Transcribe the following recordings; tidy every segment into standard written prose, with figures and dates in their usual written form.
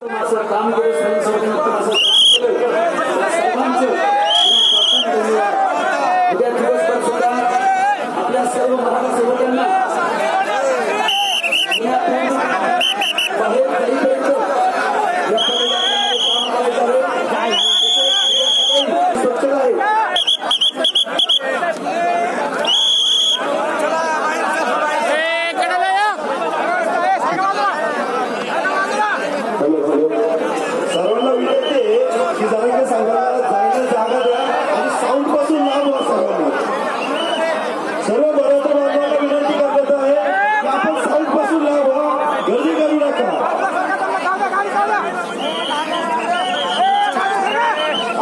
काम केलं उद्या दिवसभर सुद्धा आपल्या सर्व मराठा सेवकांना बाहेर काहीपर्यंत स्वच्छता आहे. सर्वांना विनंती आहे की जरा सांगायला जायला जागा द्या आणि साऊंड पासून लांब व्हा. सर्व मराठा बांधवांना विनंती करत आहे की आपण साऊंड पासून लांब व्हा, गर्दी करू नका.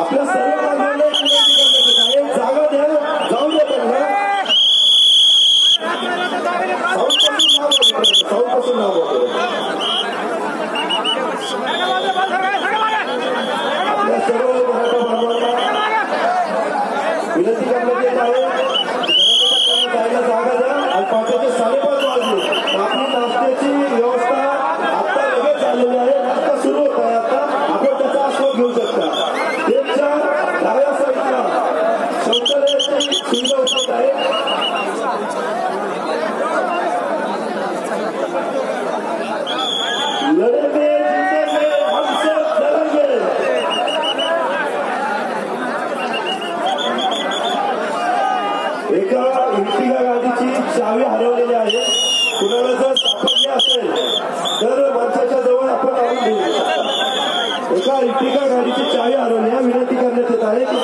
आपल्या सर्व बांधवांना विनंती करत आहे जागा द्या, जाऊ द्या त्यांना. साऊंड पासून लांब व्हा. सर्व मराठा बांधवांना विनंती करण्यात येत आहे जायला जागा द्या. आणि 5:30 वाजले आपली नाश्त्याची व्यवस्था आता लगेच झालेली आहे. नाश्ता सुरू होत आहे. आता आपण त्याचा आस्वाद घेऊ शकता. त्यांच्या डाव्या साईडला शौचालयाची सुविधा उपलब्ध आहे. लढे एका इर्टिगा गाडीची चावी हरवलेली आहे. कुणाला जर सापडली असेल तर मंचाच्या जवळ आपण आणून देऊ शकता. एका इर्टिगा गाडीची चावी हरवली आहे. विनंती करण्यात येत आहे की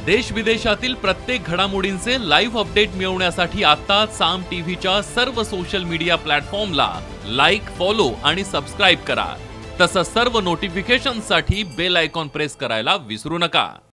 देश विदेशातील प्रत्येक घडामोडींचे लाईव्ह अपडेट मिळवण्यासाठी आता साम टीव्हीच्या सर्व सोशल मीडिया प्लॅटफॉर्मला लाईक, फॉलो आणि सबस्क्राईब करा. तसंच सर्व नोटिफिकेशनसाठी बेल आयकॉन प्रेस करायला विसरू नका.